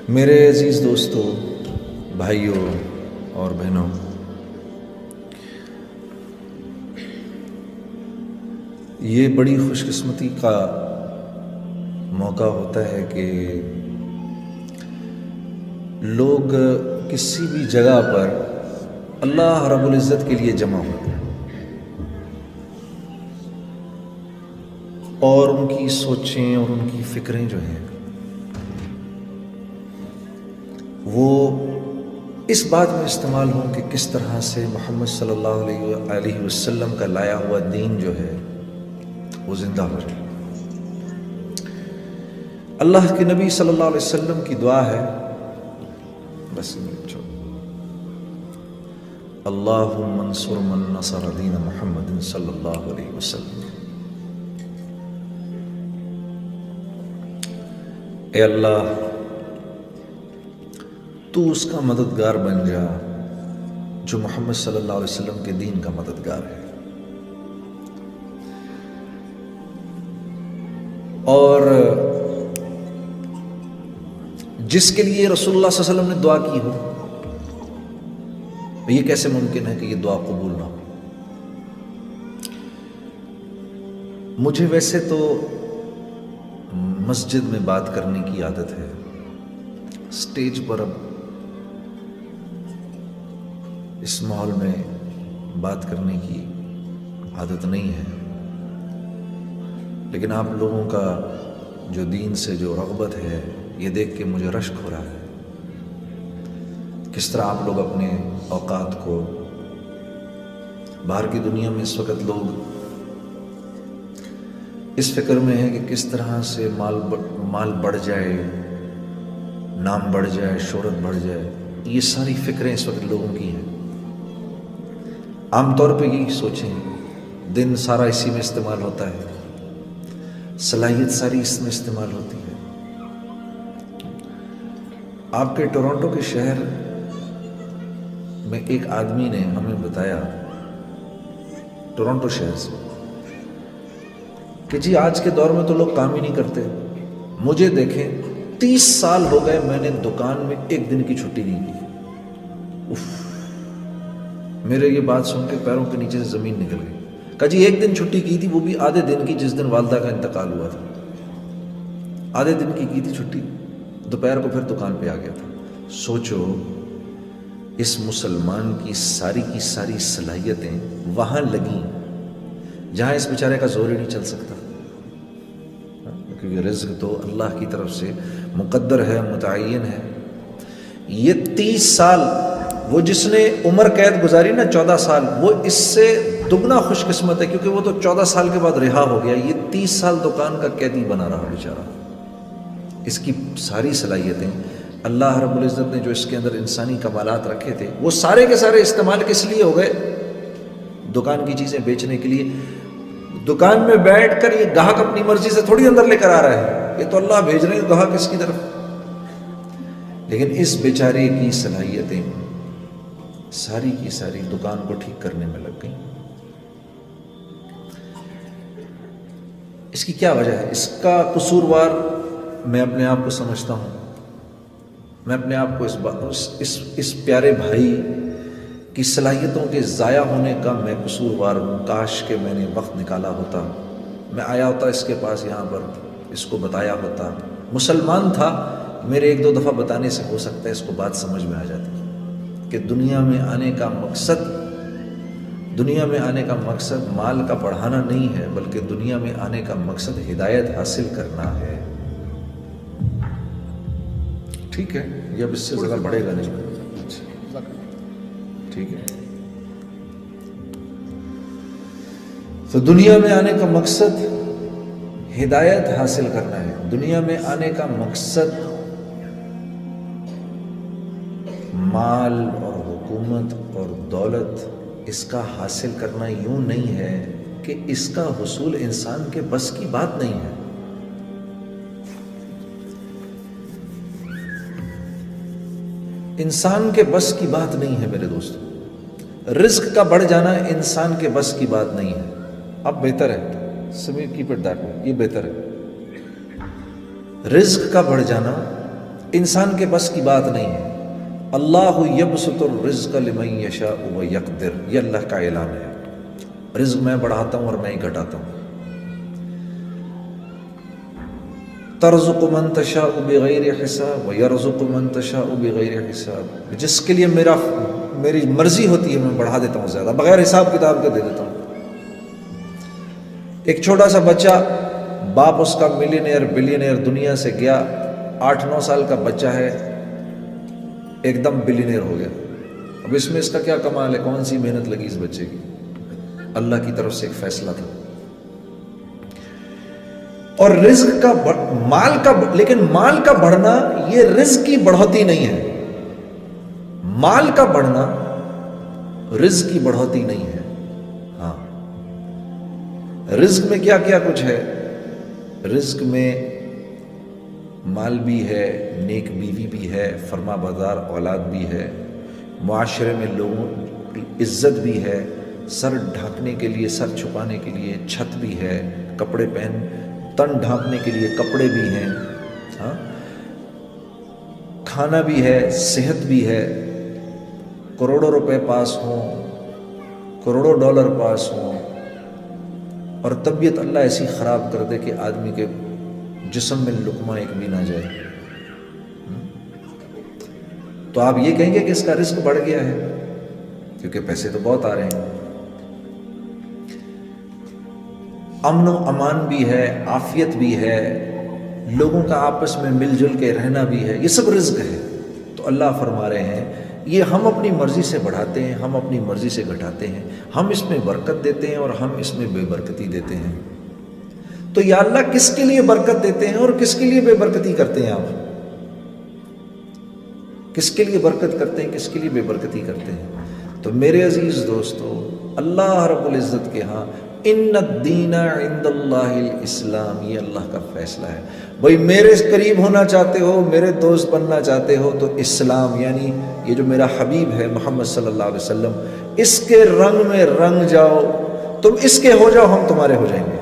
میرے عزیز دوستو، بھائیوں اور بہنوں، یہ بڑی خوش قسمتی کا موقع ہوتا ہے کہ لوگ کسی بھی جگہ پر اللہ رب العزت کے لیے جمع ہوتے ہیں اور ان کی سوچیں اور ان کی فکریں جو ہیں وہ اس بات میں استعمال ہوں کہ کس طرح سے محمد صلی اللہ علیہ وسلم کا لایا ہوا دین جو ہے وہ زندہ ہو جائے۔ اللہ کے نبی صلی اللہ علیہ وسلم کی دعا ہے، بس اللہم انصر من نصر دین محمد صلی اللہ علیہ وسلم۔ اے اللہ، تو اس کا مددگار بن جا جو محمد صلی اللہ علیہ وسلم کے دین کا مددگار ہے، اور جس کے لیے رسول اللہ صلی اللہ علیہ وسلم نے دعا کی ہو، یہ کیسے ممکن ہے کہ یہ دعا قبول نہ ہو؟ مجھے ویسے تو مسجد میں بات کرنے کی عادت ہے، سٹیج پر اب اس ماحول میں بات کرنے کی عادت نہیں ہے، لیکن آپ لوگوں کا جو دین سے جو رغبت ہے یہ دیکھ کے مجھے رشک ہو رہا ہے، کس طرح آپ لوگ اپنے اوقات کو، باہر کی دنیا میں اس وقت لوگ اس فکر میں ہے کہ کس طرح سے مال بڑھ جائے، نام بڑھ جائے، شہرت بڑھ جائے، یہ ساری فکریں اس وقت لوگوں کی ہیں۔ عام طور پہ یہی سوچیں، دن سارا اسی میں استعمال ہوتا ہے، صلاحیت ساری اس میں استعمال ہوتی ہے۔ آپ کے ٹورنٹو کے شہر میں ایک آدمی نے ہمیں بتایا، ٹورنٹو شہر سے، کہ جی آج کے دور میں تو لوگ کام ہی نہیں کرتے، مجھے دیکھیں 30 سال ہو گئے میں نے دکان میں ایک دن کی چھٹی نہیں کی۔ میرے یہ بات سن کے پیروں کے نیچے سے زمین نکل گئی۔ کہا جی ایک دن چھٹی کی تھی، وہ بھی آدھے دن کی، جس دن والدہ کا انتقال ہوا تھا، آدھے دن کی تھی چھٹی، دوپہر کو پھر دکان پہ آ گیا تھا۔ سوچو اس مسلمان کی ساری صلاحیتیں وہاں لگیں جہاں اس بیچارے کا زور ہی نہیں چل سکتا، کیونکہ رزق تو اللہ کی طرف سے مقدر ہے، متعین ہے۔ یہ 30 سال وہ جس نے عمر قید گزاری نا 14 سال، وہ اس سے دگنا خوش قسمت ہے، کیونکہ وہ تو 14 سال کے بعد رہا ہو گیا، یہ 30 سال دکان کا قیدی بنا رہا بیچارہ۔ اس کی ساری صلاحیتیں اللہ رب العزت نے جو اس کے اندر انسانی کمالات رکھے تھے، وہ سارے کے سارے استعمال کس لیے ہو گئے؟ دکان کی چیزیں بیچنے کے لیے۔ دکان میں بیٹھ کر یہ گاہک اپنی مرضی سے تھوڑی اندر لے کر آ رہا ہے، یہ تو اللہ بھیج رہے ہیں گاہک اس کی طرف۔ لیکن اس بیچارے کی صلاحیتیں ساری کی ساری دکان کو ٹھیک کرنے میں لگ گئیں۔ اس کی کیا وجہ ہے؟ اس کا قصوروار میں اپنے آپ کو سمجھتا ہوں، میں اپنے آپ کو اس پیارے بھائی کی صلاحیتوں کے ضائع ہونے کا میں قصوروار ہوں۔ کاش کہ میں نے وقت نکالا ہوتا، میں آیا ہوتا اس کے پاس، یہاں پر اس کو بتایا ہوتا۔ مسلمان تھا، میرے ایک دو دفعہ بتانے سے ہو سکتا ہے اس کو بات سمجھ میں آ جاتی کہ دنیا میں آنے کا مقصد مال کا بڑھانا نہیں ہے، بلکہ دنیا میں آنے کا مقصد ہدایت حاصل کرنا ہے۔ ٹھیک ہے، یہ اب اس سے زیادہ بڑھے گا نہیں، ٹھیک ہے۔ تو دنیا میں آنے کا مقصد ہدایت حاصل کرنا ہے، دنیا میں آنے کا مقصد مال اور حکومت اور دولت اس کا حاصل کرنا یوں نہیں ہے کہ اس کا حصول انسان کے بس کی بات نہیں ہے۔ انسان کے بس کی بات نہیں ہے میرے دوستو، رزق کا بڑھ جانا انسان کے بس کی بات نہیں ہے۔ اب بہتر ہے، سمی کیپ اٹ دیٹ وے، یہ بہتر ہے۔ رزق کا بڑھ جانا انسان کے بس کی بات نہیں ہے. اللہ یبسط الرزق لمن یشاء و یقدر، یہ اللہ کا اعلان ہے. رزق میں بڑھاتا ہوں اور میں ہی گھٹاتا ہوں. ترزق من تشاء بغیر حساب و یرزق من تشاء بغیر حساب، جس کے لیے میری مرضی ہوتی ہے میں بڑھا دیتا ہوں زیادہ، بغیر حساب کتاب کے دے دیتا ہوں. ایک چھوٹا سا بچہ، باپ اس کا ملینئر بلینئر دنیا سے گیا، 8-9 سال کا بچہ ہے، ایک دم بلینئر ہو گیا. اب اس میں اس کا کیا کمال ہے؟ کون سی محنت لگی اس بچے کی؟ اللہ کی طرف سے ایک فیصلہ تھا. اور رزق کا لیکن مال کا بڑھنا یہ رزق کی بڑھوتی نہیں ہے. مال کا بڑھنا رزق کی بڑھوتی نہیں ہے. ہاں، رزق میں کیا کیا کچھ ہے؟ رزق میں مال بھی ہے، نیک بیوی بھی ہے، فرما بردار اولاد بھی ہے، معاشرے میں لوگوں کی عزت بھی ہے، سر ڈھانکنے کے لیے، سر چھپانے کے لیے چھت بھی ہے، کپڑے تن ڈھانکنے کے لیے کپڑے بھی ہیں، ہاں، کھانا بھی ہے، صحت بھی ہے. کروڑوں روپے پاس ہوں، کروڑوں ڈالر پاس ہوں، اور طبیعت اللہ ایسی خراب کر دے کہ آدمی کے جسم میں لقمہ ایک بھی نہ جائے، تو آپ یہ کہیں گے کہ اس کا رزق بڑھ گیا ہے، کیونکہ پیسے تو بہت آ رہے ہیں. امن و امان بھی ہے، عافیت بھی ہے، لوگوں کا آپس میں مل جل کے رہنا بھی ہے، یہ سب رزق ہے. تو اللہ فرما رہے ہیں یہ ہم اپنی مرضی سے بڑھاتے ہیں، ہم اپنی مرضی سے گھٹاتے ہیں، ہم اس میں برکت دیتے ہیں اور ہم اس میں بے برکتی دیتے ہیں. تو یا اللہ کس کے لیے برکت دیتے ہیں اور کس کے لیے بے برکتی کرتے ہیں؟ آپ کس کے لیے برکت کرتے ہیں، کس کے لیے بے برکتی کرتے ہیں؟ تو میرے عزیز دوستو، اللہ رب العزت کے ہاں ان الدین عند اللہ الاسلام، یہ اللہ کا فیصلہ ہے. بھائی میرے قریب ہونا چاہتے ہو، میرے دوست بننا چاہتے ہو، تو اسلام یعنی یہ جو میرا حبیب ہے محمد صلی اللہ علیہ وسلم، اس کے رنگ میں رنگ جاؤ، تم اس کے ہو جاؤ، ہم تمہارے ہو جائیں گے.